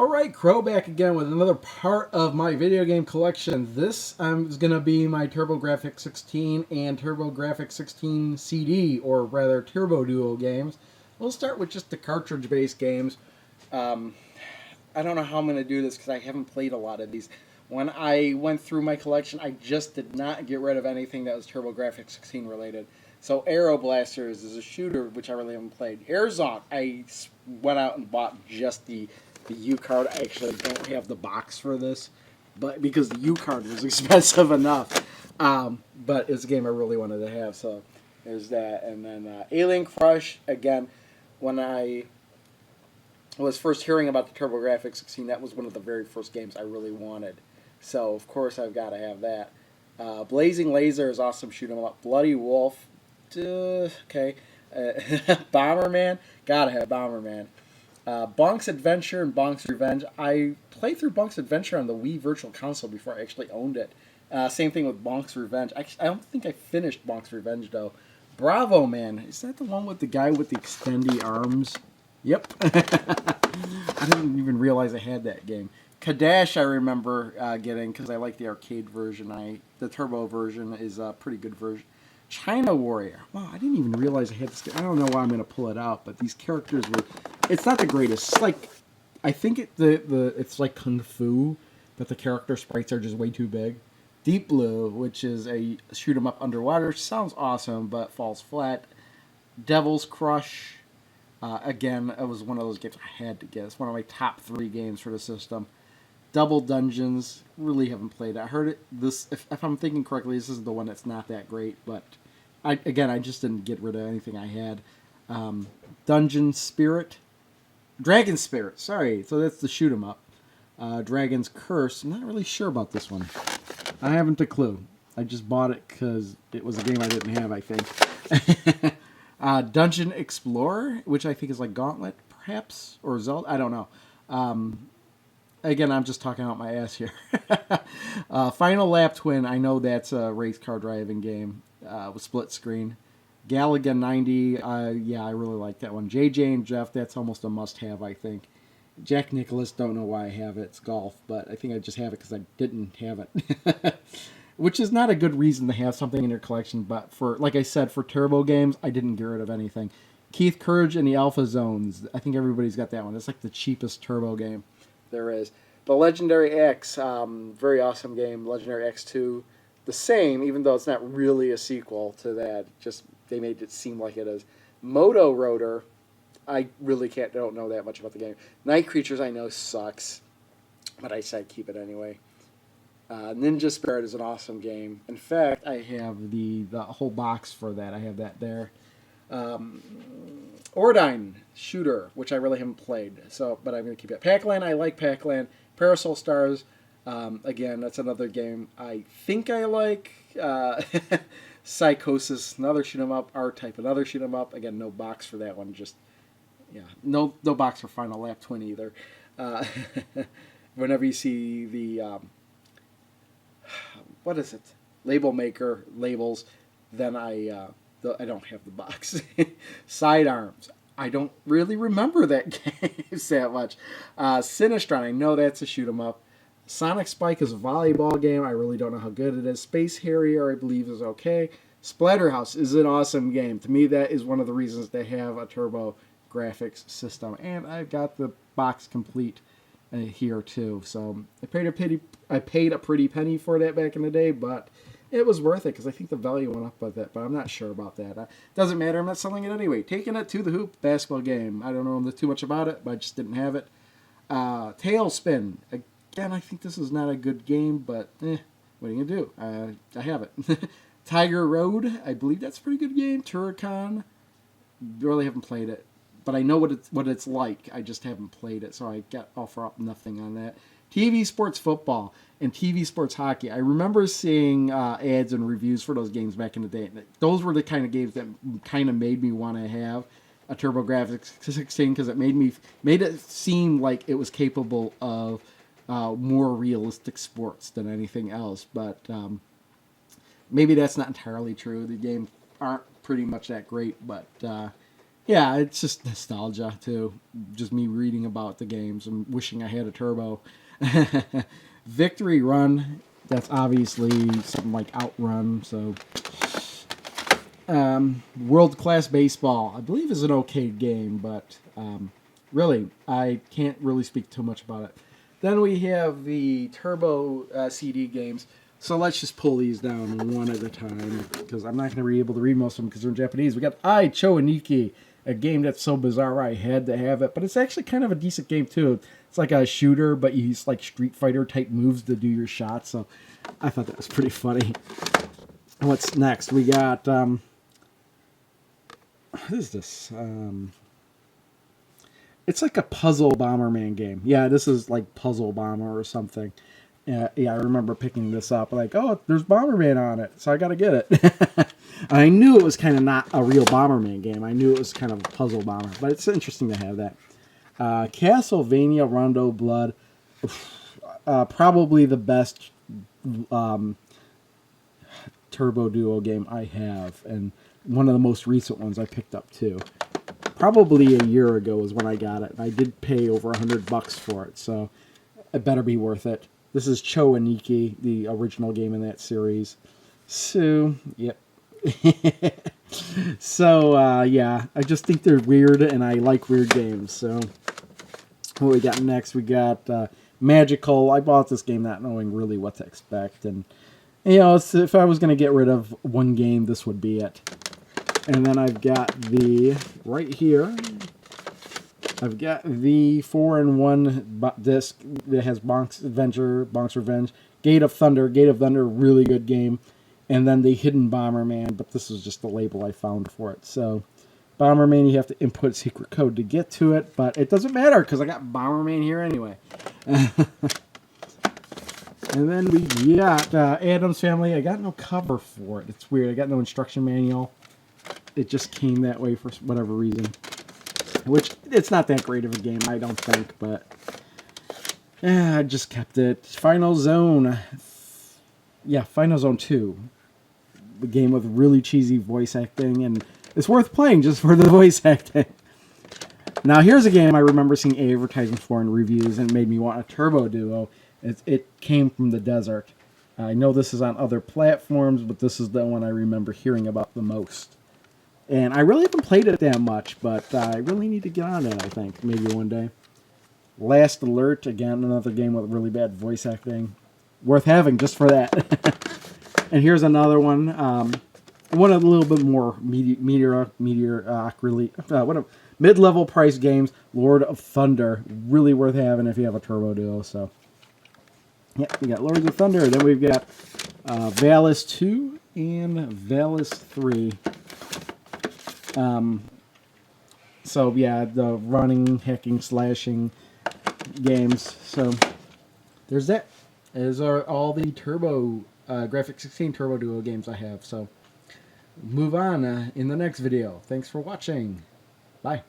Alright, Crow back again with another part of my video game collection. This is going to be my TurboGrafx-16 and TurboGrafx-16 CD, or rather Turbo Duo games. We'll start with just the cartridge-based games. I don't know how I'm going to do this because I haven't played a lot of these. When I went through my collection, I just did not get rid of anything that was TurboGrafx-16 related. So Aero Blasters is a shooter, which I really haven't played. Airzone, I went out and bought just the U card. I actually don't have the box for this, but because the U card was expensive enough. But it's a game I really wanted to have, so there's that. And then Alien Crush, again, when I was first hearing about the TurboGrafx-16, that was one of the very first games I really wanted. So, of course, I've got to have that. Blazing Laser is awesome, shoot 'em up. Bloody Wolf, okay. Bomberman, gotta have Bomberman. Bonk's Adventure and Bonk's Revenge. I played through Bonk's Adventure on the Wii Virtual Console before I actually owned it. Same thing with Bonk's Revenge. I don't think I finished Bonk's Revenge, though. Bravo Man. Is that the one with the guy with the extendy arms? Yep. I didn't even realize I had that game. Kadash I remember getting because I like the arcade version. The turbo version is a pretty good version. China Warrior. Wow, I didn't even realize I had this game. I don't know why I'm going to pull it out, but these characters were... It's not the greatest. It's like... I think it's like Kung Fu, but the character sprites are just way too big. Deep Blue, which is a shoot 'em up underwater. Sounds awesome, but falls flat. Devil's Crush. Again, it was one of those games I had to get. It's one of my top 3 games for the system. Double Dungeons, really haven't played it. I heard it, if I'm thinking correctly, this is the one that's not that great, but I just didn't get rid of anything I had. Dungeon Spirit, Dragon Spirit, sorry, so that's the shoot 'em up. Dragon's Curse, I'm not really sure about this one. I haven't a clue. I just bought it because it was a game I didn't have, I think. Dungeon Explorer, which I think is like Gauntlet, perhaps, or Zelda, I don't know. Again, I'm just talking out my ass here. Final Lap Twin, I know that's a race car driving game with split screen. Galaga 90, yeah, I really like that one. JJ and Jeff, that's almost a must-have, I think. Jack Nicklaus, don't know why I have it. It's golf, but I think I just have it because I didn't have it. Which is not a good reason to have something in your collection, but for, like I said, for turbo games, I didn't get rid of anything. Keith Courage and the Alpha Zones, I think everybody's got that one. It's like the cheapest turbo game there is. The Legendary X, very awesome game. Legendary X2, the same, even though it's not really a sequel to that. Just they made it seem like it is. Moto Rotor, I really don't know that much about the game. Night Creatures, I know sucks, but I said keep it anyway. Ninja Spirit is an awesome game. In fact, I have the whole box for that. I have that there. Ordyne Shooter, which I really haven't played, but I'm going to keep it. Pac-Land, I like Pac-Land. Parasol Stars, again, that's another game I think I like. Psychosis, another shoot 'em up. R-Type, another shoot 'em up. Again, no box for that one. Just, yeah, no box for Final Lap Twin either. Whenever you see the, what is it? Label Maker labels, then I don't have the box. Sidearms. I don't really remember that game that much. Sinistron, I know that's a shoot 'em up. Sonic Spike is a volleyball game. I really don't know how good it is. Space Harrier, I believe, is okay. Splatterhouse is an awesome game. To me, that is one of the reasons they have a TurboGrafx system. And I've got the box complete here, too. So I paid a pretty penny for that back in the day, but it was worth it because I think the value went up with it, but I'm not sure about that. Doesn't matter. I'm not selling it anyway. Taking It to the Hoop, basketball game. I don't know too much about it, but I just didn't have it. Tailspin. Again, I think this is not a good game, but what are you going to do? I have it. Tiger Road. I believe that's a pretty good game. Turrican. Really haven't played it, but I know what it's like. I just haven't played it, so I got offer up nothing on that. TV Sports Football and TV Sports Hockey. I remember seeing ads and reviews for those games back in the day. Those were the kind of games that kind of made me want to have a TurboGrafx-16 because it made it seem like it was capable of more realistic sports than anything else. But maybe that's not entirely true. The games aren't pretty much that great, but Yeah, it's just nostalgia too. Just me reading about the games and wishing I had a turbo. Victory Run, that's obviously something like Outrun. So, World Class Baseball, I believe is an okay game, but really, I can't really speak too much about it. Then we have the Turbo CD games. So let's just pull these down one at a time because I'm not going to be able to read most of them because they're in Japanese. We got Ai Choaniki, a game that's so bizarre I had to have it, but it's actually kind of a decent game too. It's like a shooter, but you use like Street Fighter type moves to do your shots. So I thought that was pretty funny. What's next? We got what is this? It's like a Puzzle Bomberman game. Yeah, this is like Puzzle Bomber or something. Yeah, I remember picking this up. Like, oh, there's Bomberman on it, so I got to get it. I knew it was kind of not a real Bomberman game. I knew it was kind of a puzzle bomber, but it's interesting to have that. Castlevania Rondo Blood, probably the best Turbo Duo game I have, and one of the most recent ones I picked up too. Probably a year ago is when I got it, and I did pay over $100 for it, so it better be worth it. This is Cho Aniki, the original game in that series. So, yep. So, yeah, I just think they're weird, and I like weird games. So, what we got next? We got Magical. I bought this game not knowing really what to expect. And, you know, if I was going to get rid of one game, this would be it. And then I've got right here, I've got the 4-in-1 disc that has Bonk's Adventure, Bonk's Revenge, Gate of Thunder, really good game, and then the Hidden Bomberman, but this is just the label I found for it. So, Bomberman, you have to input secret code to get to it, but it doesn't matter because I got Bomberman here anyway. And then we got Addams Family. I got no cover for it. It's weird. I got no instruction manual. It just came that way for whatever reason. Which, it's not that great of a game, I don't think, but I just kept it. Final Zone. Yeah, Final Zone 2. The game with really cheesy voice acting, and it's worth playing just for the voice acting. Now, here's a game I remember seeing advertisements for in reviews, and it made me want a Turbo Duo. It came from the desert. I know this is on other platforms, but this is the one I remember hearing about the most. And I really haven't played it that much, but I really need to get on it, I think, maybe one day. Last Alert, again, another game with really bad voice acting. Worth having just for that. And here's another one. One of the little bit more mid-level price games. Lord of Thunder, really worth having if you have a Turbo Duo. So, yeah, we got Lords of Thunder. Then we've got Valis 2 and Valis 3. So yeah, the running, hacking, slashing games. So there's that. Those are all the TurboGrafx-16 Turbo Duo games I have. So move on in the next video. Thanks for watching. Bye.